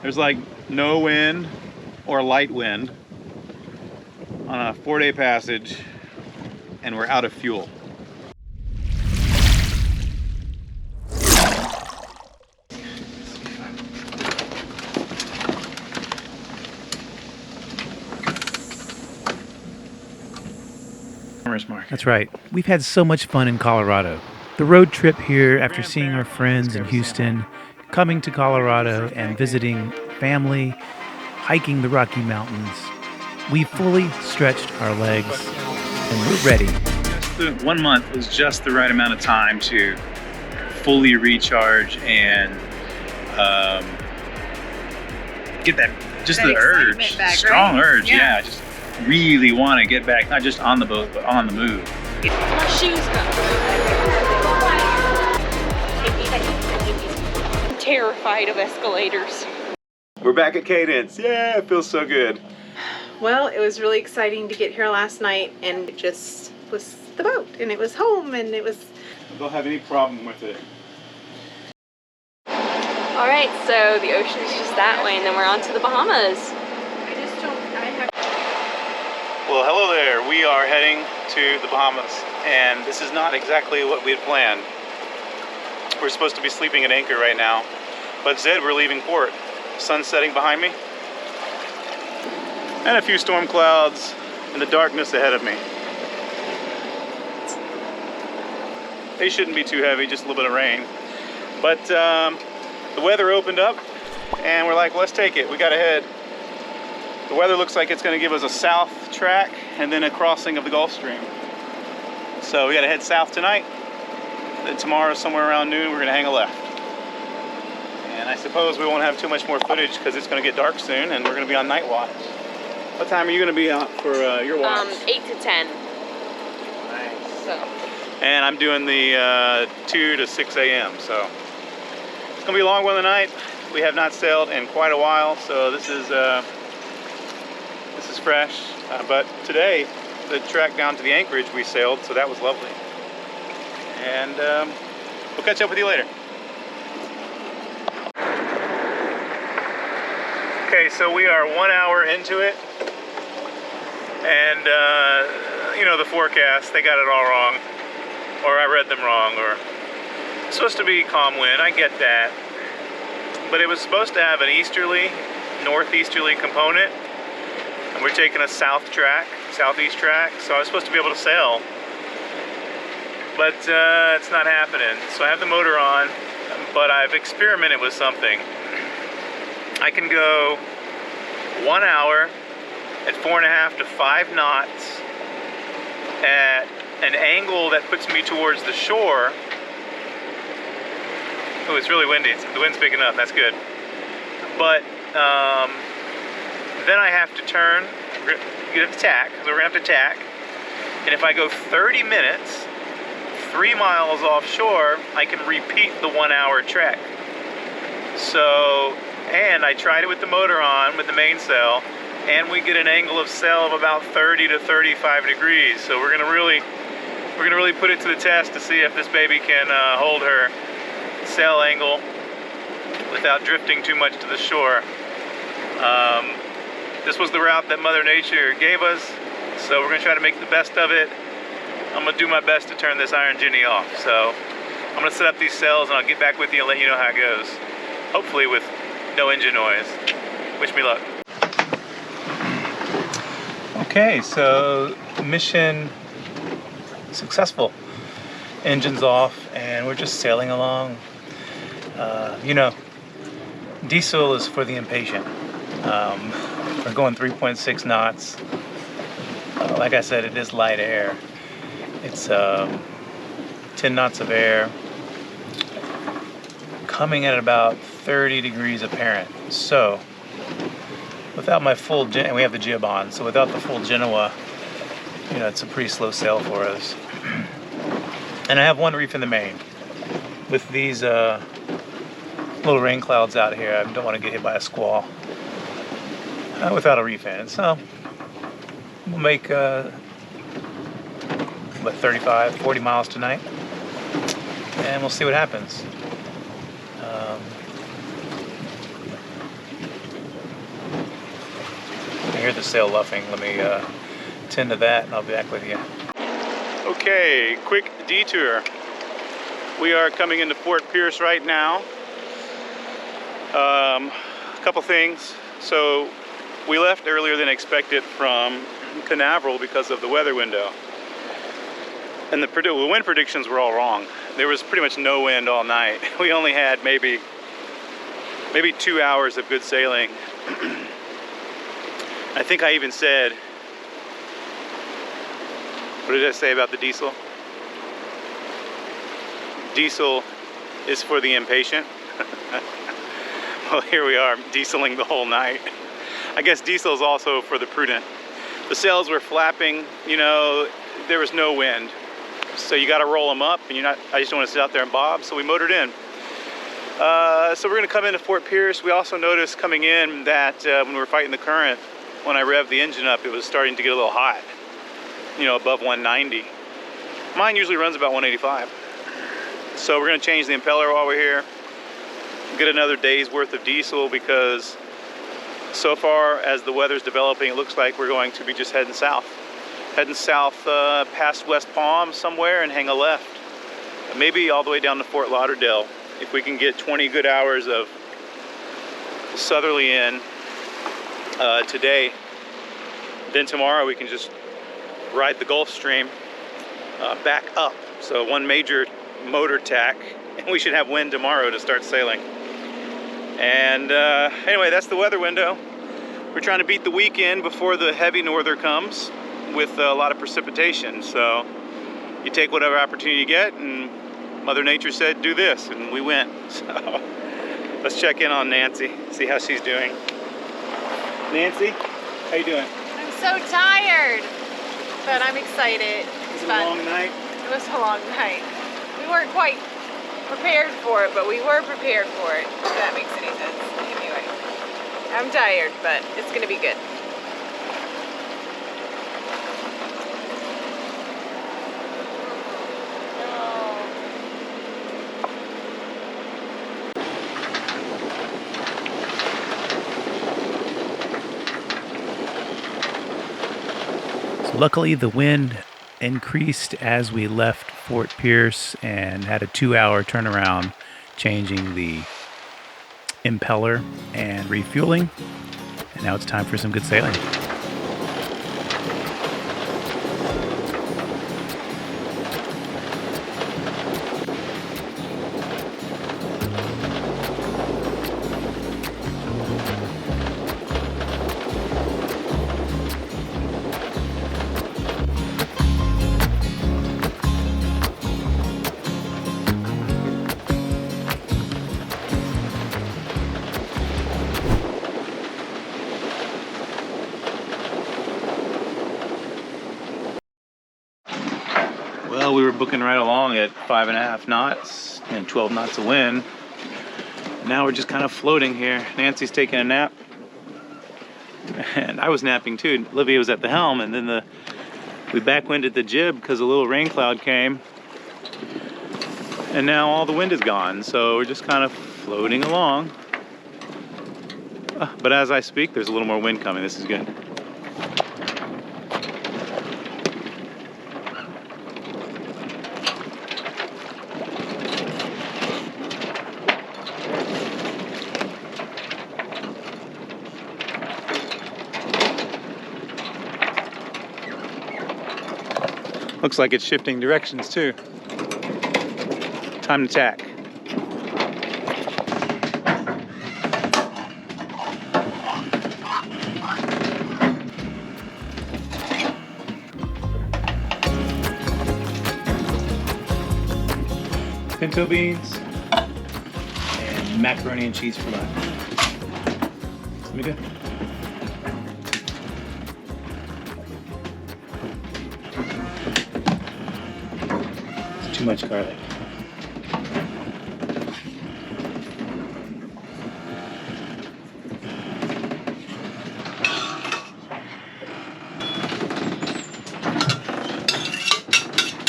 There's like no wind or light wind on a 4-day passage, and we're out of fuel. That's right. We've had so much fun in Colorado. The road trip here after seeing our friends in Houston, coming to Colorado and visiting family, hiking the Rocky Mountains. We fully stretched our legs and we're ready. 1 month was just the right amount of time to fully recharge and get that, just the urge, back, strong right? urge, yeah, just really want to get back, not just on the boat, but on the move. My shoes go. I'm terrified of escalators. We're back at Cadence. Yeah, it feels so good. Well, it was really exciting to get here last night, and it just was the boat, and it was home, and it was... I don't have any problem with it. All right, so the ocean's just that way, and then we're on to the Bahamas. Well, hello there. We are heading to the Bahamas, and this is not exactly what we had planned. We're supposed to be sleeping at anchor right now, but instead we're leaving port. Sun setting behind me, and a few storm clouds in the darkness ahead of me. They shouldn't be too heavy, just a little bit of rain. But the weather opened up, and we're like, let's take it. We got ahead. The weather looks like it's going to give us a south track and then a crossing of the Gulf Stream. So we got to head south tonight. Then tomorrow, somewhere around noon, we're going to hang a left. And I suppose we won't have too much more footage because it's going to get dark soon and we're going to be on night watch. What time are you going to be out for your watch? 8 to 10. Nice. So. And I'm doing the 2 to 6 a.m. So it's going to be a long one tonight. We have not sailed in quite a while, so this is fresh. But today, the track down to the anchorage we sailed, so that was lovely. And we'll catch up with you later. Okay, so we are 1 hour into it, and you know the forecast, they got it all wrong, or I read them wrong, or it's supposed to be calm wind, I get that, but it was supposed to have an easterly, northeasterly component, and we're taking a southeast track, so I was supposed to be able to sail, but it's not happening. So I have the motor on, but I've experimented with something. I can go 1 hour at 4.5 to 5 knots at an angle that puts me towards the shore. Oh, it's really windy. The wind's picking up. That's good. But then I have to turn, get to tack, so we're gonna have to tack. And if I go 30 minutes, 3 miles offshore, I can repeat the 1 hour trek. So, and I tried it with the motor on, with the mainsail, and we get an angle of sail of about 30 to 35 degrees. So we're gonna really put it to the test to see if this baby can hold her sail angle without drifting too much to the shore. This was the route that Mother Nature gave us, so we're gonna try to make the best of it. I'm gonna do my best to turn this Iron Ginny off. So I'm gonna set up these sails and I'll get back with you and let you know how it goes. Hopefully with no engine noise. Wish me luck. Okay, so mission successful. Engine's off and we're just sailing along. You know, diesel is for the impatient. We're going 3.6 knots. Like I said, it is light air. It's 10 knots of air coming at about 30 degrees apparent. So without my full and we have the jib on, so without the full Genoa, you know, it's a pretty slow sail for us. And I have one reef in the main. With these little rain clouds out here, I don't want to get hit by a squall without a reef in. So we'll make what, 35, 40 miles tonight, and we'll see what happens. hear the sail luffing. Let me tend to that and I'll be back with you. Okay, quick detour. We are coming into Fort Pierce right now. A couple things. So we left earlier than expected from Canaveral because of the weather window. And the wind predictions were all wrong. There was pretty much no wind all night. We only had maybe 2 hours of good sailing. I think I even said, what did I say about the diesel? Diesel is for the impatient. Well, here we are, dieseling the whole night. I guess diesel is also for the prudent. The sails were flapping, you know, there was no wind. So you gotta roll them up, and I just don't wanna sit out there and bob, so we motored in. So we're gonna come into Fort Pierce. We also noticed coming in that when we were fighting the current, when I revved the engine up, it was starting to get a little hot, you know, above 190. Mine usually runs about 185. So we're gonna change the impeller while we're here, get another day's worth of diesel, because so far as the weather's developing, it looks like we're going to be just heading south. Heading south past West Palm somewhere and hang a left. Maybe all the way down to Fort Lauderdale. If we can get 20 good hours of southerly in today, then tomorrow we can just ride the Gulf Stream back up. So one major motor tack, and we should have wind tomorrow to start sailing. And anyway, that's the weather window. We're trying to beat the weekend before the heavy norther comes with a lot of precipitation. So you take whatever opportunity you get, and Mother Nature said, do this, and we went. So let's check in on Nancy, see how she's doing. Nancy, how you doing? I'm so tired, but I'm excited. It's been a long night. It was a long night. We weren't quite prepared for it, but we were prepared for it, if that makes any sense. Anyway, I'm tired, but it's gonna be good. Luckily, the wind increased as we left Fort Pierce and had a 2-hour turnaround changing the impeller and refueling. And now it's time for some good sailing. Well, we were booking right along at 5.5 knots and 12 knots of wind. Now we're just kind of floating here. Nancy's taking a nap, and I was napping too. Olivia was at the helm, and then we backwinded the jib because a little rain cloud came, and now all the wind is gone. So we're just kind of floating along. But as I speak, there's a little more wind coming. This is good. Looks like it's shifting directions too. Time to tack. Pinto beans and macaroni and cheese for lunch. Let me do. Too much garlic.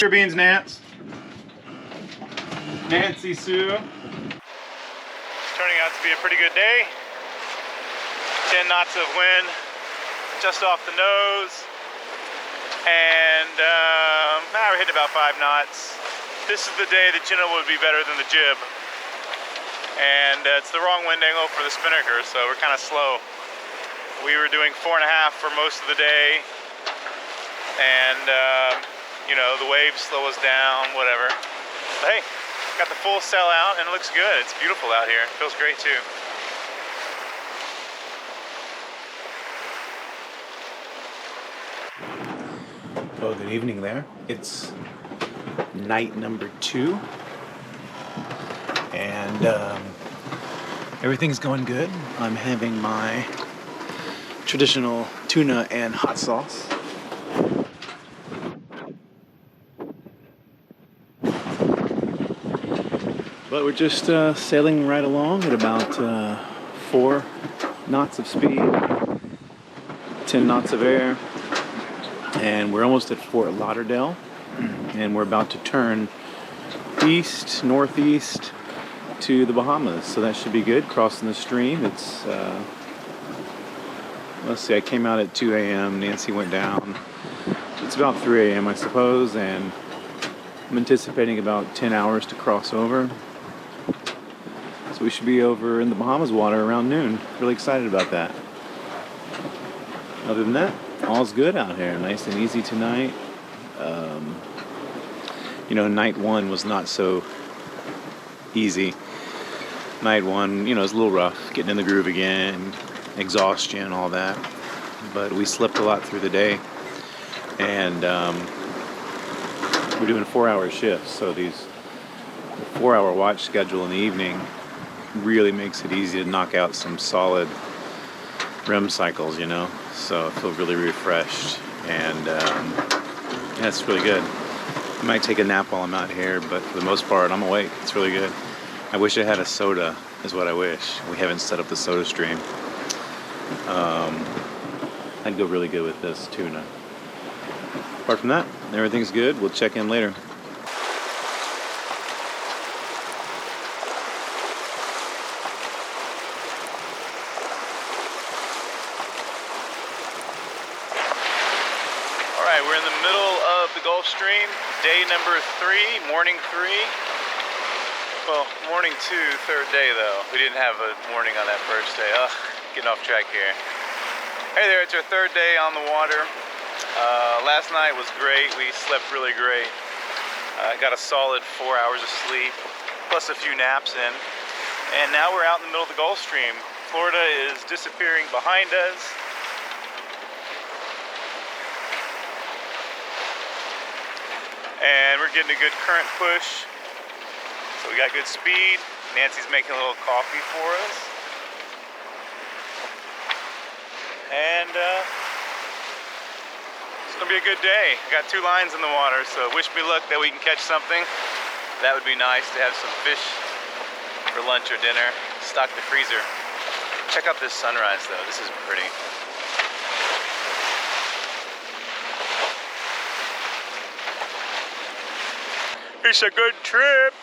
Your beans, Nance. Nancy Sue. It's turning out to be a pretty good day. 10 knots of wind, just off the nose. And we're hitting about 5 knots. This is the day the chinook would be better than the jib. And it's the wrong wind angle for the spinnaker, so we're kind of slow. We were doing 4.5 for most of the day. And, you know, the waves slow us down, whatever. But hey, got the full sail out and it looks good. It's beautiful out here. It feels great too. Well, good evening there. It's night number 2. And everything's going good. I'm having my traditional tuna and hot sauce. But we're just sailing right along at about 4 knots of speed, 10 knots of air. And we're almost at Fort Lauderdale, and we're about to turn east, northeast to the Bahamas. So that should be good, crossing the stream. It's, let's see, I came out at 2 a.m., Nancy went down. It's about 3 a.m., I suppose, and I'm anticipating about 10 hours to cross over. So we should be over in the Bahamas water around noon. Really excited about that. Other than that, all's good out here. Nice and easy tonight. You know, night 1 was not so easy. Night 1, you know, was a little rough. Getting in the groove again, exhaustion, all that. But we slept a lot through the day. And we're doing 4-hour shifts. So the 4-hour watch schedule in the evening really makes it easy to knock out some solid REM cycles, you know. So I feel really refreshed, and yeah, it's really good. I might take a nap while I'm out here, but for the most part, I'm awake. It's really good. I wish I had a soda, is what I wish. We haven't set up the soda stream. I'd go really good with this tuna. Apart from that, everything's good. We'll check in later. We're in the middle of the Gulf Stream, day number 3, morning 3. Well, morning 2, third day though. We didn't have a morning on that first day. Getting off track here. Hey there, it's our 3rd day on the water. Last night was great. We slept really great. Got a solid 4 hours of sleep, plus a few naps in. And now we're out in the middle of the Gulf Stream. Florida is disappearing behind us. And we're getting a good current push. So we got good speed. Nancy's making a little coffee for us. And it's gonna be a good day. I got 2 lines in the water, so wish me luck that we can catch something. That would be nice to have some fish for lunch or dinner. Stock the freezer. Check out this sunrise though, this is pretty. It's a good trip.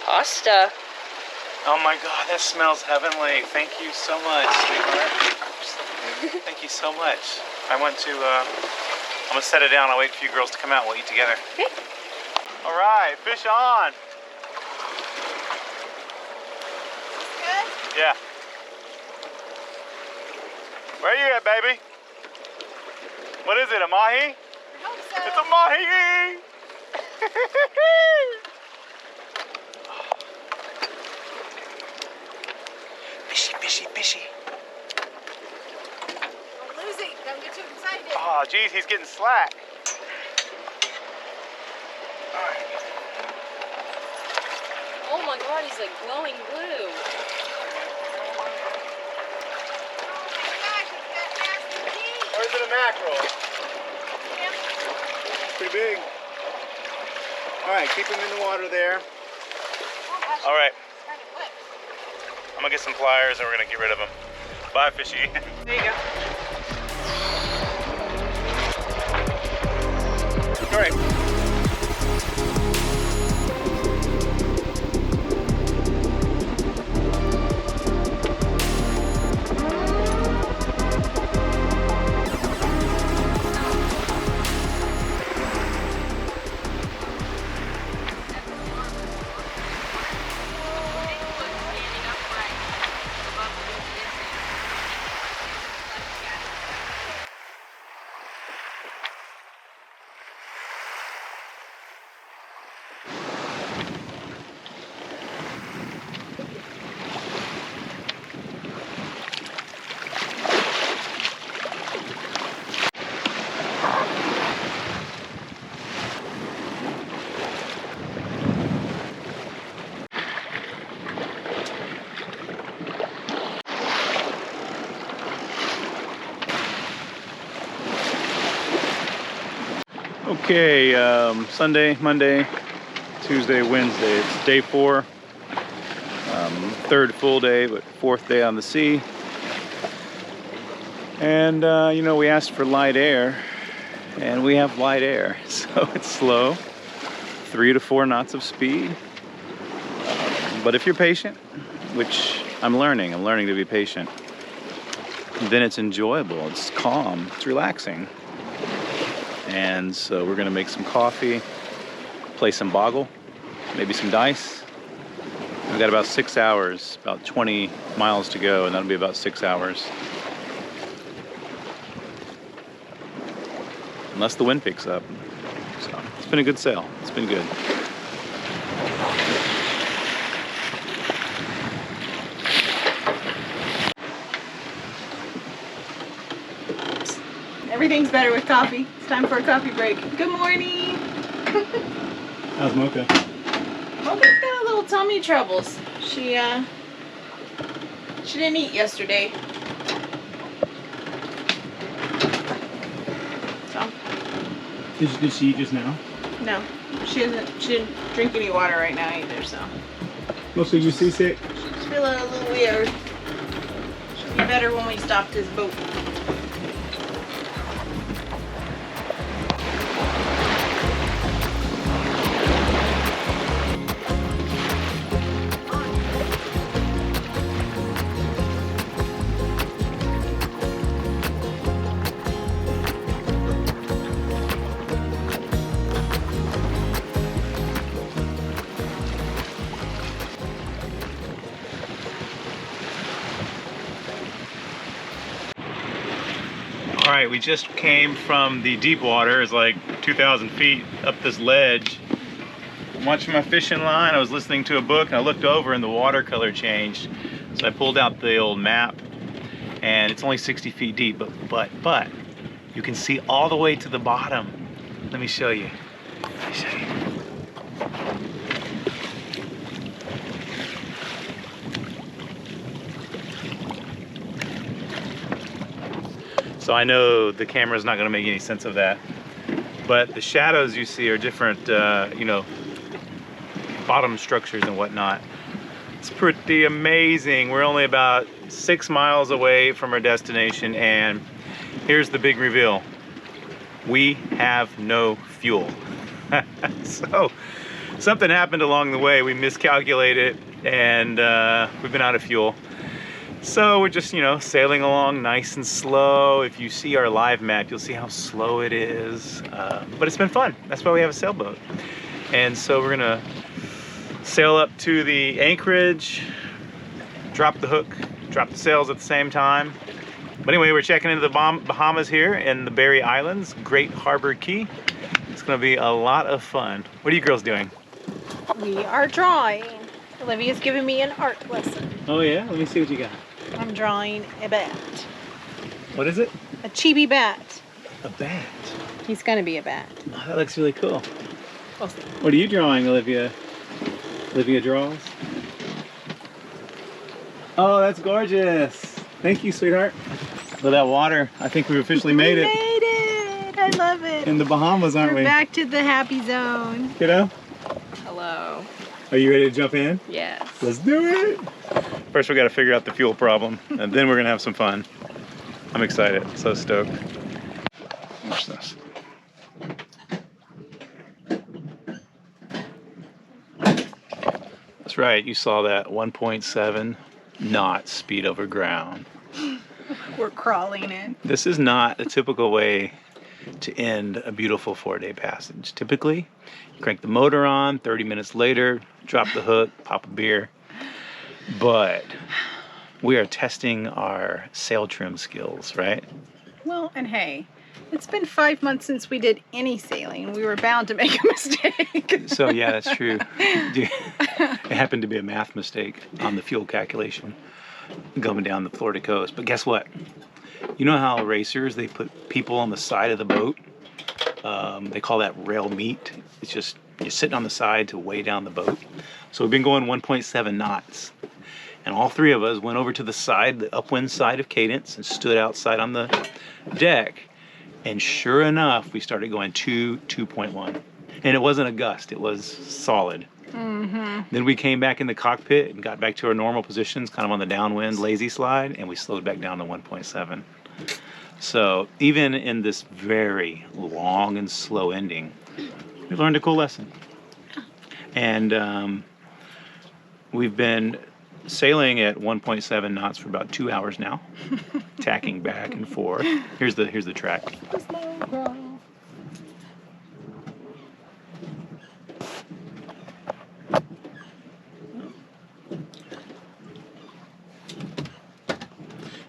Pasta. Oh my God, that smells heavenly. Thank you so much, sweetheart. Thank you so much. I'm gonna set it down. I'll wait for you girls to come out. We'll eat together. Okay. All right, fish on. Good? Yeah. Where are you at, baby? What is it, a mahi? I hope so. It's a mahi! Fishy, fishy, fishy. Don't lose it. Don't get too excited. Oh, geez, he's getting slack. Oh my god, he's like glowing blue. Or is it a mackerel? Pretty big. All right, keep him in the water there. All right. I'm gonna get some pliers and we're gonna get rid of him. Bye, fishy. There you go. All right. Okay, Sunday, Monday, Tuesday, Wednesday. It's day 4. Third full day, but 4th day on the sea. And, you know, we asked for light air, and we have light air. So it's slow, 3 to 4 knots of speed. But if you're patient, which I'm learning to be patient, then it's enjoyable, it's calm, it's relaxing. And so we're gonna make some coffee, play some boggle, maybe some dice. We've got about 6 hours, about 20 miles to go, and that'll be about 6 hours. Unless the wind picks up. So it's been a good sail, it's been good. Everything's better with coffee. It's time for a coffee break. Good morning. How's Mocha? Mocha's got a little tummy troubles. She didn't eat yesterday. So. Did she eat just now? No, she didn't drink any water right now either. So. Mostly you seasick? She's feeling a little weird. She'll be better when we stop this boat. All right, we just came from the deep water. It's like 2,000 feet up this ledge. I'm watching my fishing line. I was listening to a book and I looked over and the watercolor changed. So I pulled out the old map and it's only 60 feet deep, but you can see all the way to the bottom. Let me show you. Let me show you. So I know the camera's not going to make any sense of that, but the shadows you see are different, you know, bottom structures and whatnot. It's pretty amazing. We're only about 6 miles away from our destination, and here's the big reveal. We have no fuel. So something happened along the way. We miscalculated, and we've been out of fuel. So we're just, you know, sailing along nice and slow. If you see our live map, you'll see how slow it is. But it's been fun. That's why we have a sailboat. And so we're gonna sail up to the anchorage, drop the hook, drop the sails at the same time, But anyway, we're checking into the Bahamas here in the Berry Islands, Great Harbor Key. It's gonna be a lot of fun. What are you girls doing? We are drawing. Olivia's giving me an art lesson. Oh yeah? Let me see what you got. I'm drawing a bat. What is it? A chibi bat. A bat. He's gonna be a bat. Oh, that looks really cool. We'll see. What are you drawing, Olivia? Olivia draws. Oh, that's gorgeous. Thank you, sweetheart. Look at that water. I think we've officially made it. We made it! I love it. In the Bahamas, aren't We're we? back to the happy zone. Kiddo? Hello. Are you ready to jump in? Yes. Let's do it. First, we got to figure out the fuel problem, and then we're gonna have some fun. I'm excited. So stoked. Watch this. That's right. You saw that 1.7 knot speed over ground. We're crawling in. This is not a typical way to end a beautiful 4-day passage. Typically, you crank the motor on, 30 minutes later, drop the hook, pop a beer. But we are testing our sail trim skills, right? Well, and hey, it's been 5 months since we did any sailing. We were bound to make a mistake. So yeah, that's true. It happened to be a math mistake on the fuel calculation going down the Florida coast. But guess what? You know how racers, they put people on the side of the boat? They call that rail meet. It's just you're sitting on the side to weigh down the boat. So we've been going 1.7 knots. And all three of us went over to the side, the upwind side of Cadence, and stood outside on the deck. And sure enough, we started going 2.1. And it wasn't a gust, it was solid. Mm-hmm. Then we came back in the cockpit and got back to our normal positions, kind of on the downwind, lazy slide, and we slowed back down to 1.7. So even in this very long and slow ending, we learned a cool lesson. And we've been sailing at 1.7 knots for about 2 hours now, tacking back and forth. Here's the track.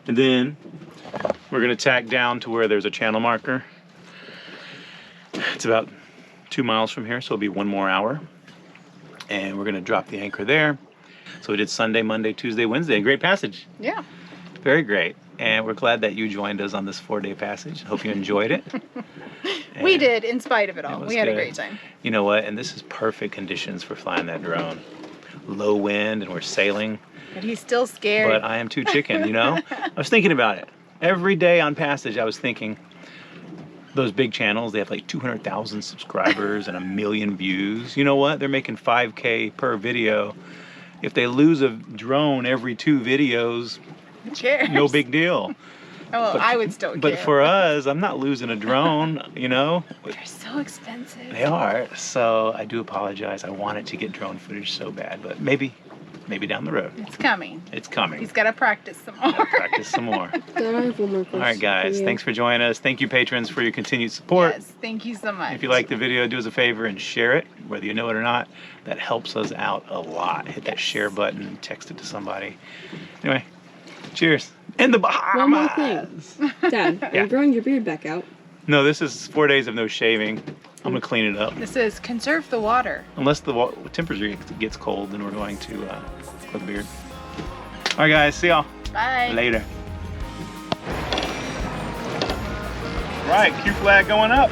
And then we're going to tack down to where there's a channel marker. It's about 2 miles from here, so it'll be 1 more hour. And we're going to drop the anchor there. So we did Sunday, Monday, Tuesday, Wednesday. Great passage. Yeah. Very great. And we're glad that you joined us on this 4-day passage. Hope you enjoyed it. We did, in spite of it all. was We had a good. great time. You know what? And this is perfect conditions for flying that drone. Low wind, and we're sailing. But he's still scared. But I am too chicken, you know? I was thinking about it. Every day on passage, I was thinking, those big channels, they have like 200,000 subscribers and 1 million views. You know what? They're making 5K per video. If they lose a drone every 2 videos, Who cares? no big deal. Oh, well, I would still care. But for us, I'm not losing a drone, you know? They're so expensive. They are. So I do apologize. I wanted to get drone footage so bad, but maybe down the road. It's coming. It's coming. He's got to practice some more. Practice some more. Then I have one more question. All right, guys. for you. Thanks for joining us. Thank you, patrons, for your continued support. Yes, thank you so much. If you like the video, do us a favor and share it, whether you know it or not. That helps us out a lot. Hit that share button, text it to somebody. Anyway, cheers. In the Bahamas. One more thing. Dad, are Yeah. you growing your beard back out? No, this is 4 days of no shaving. I'm going to clean it up. This is conserve the water. Unless the temperature gets cold, then we're going to grow the beard. All right, guys. See y'all Bye. later. Right, Q flag going up.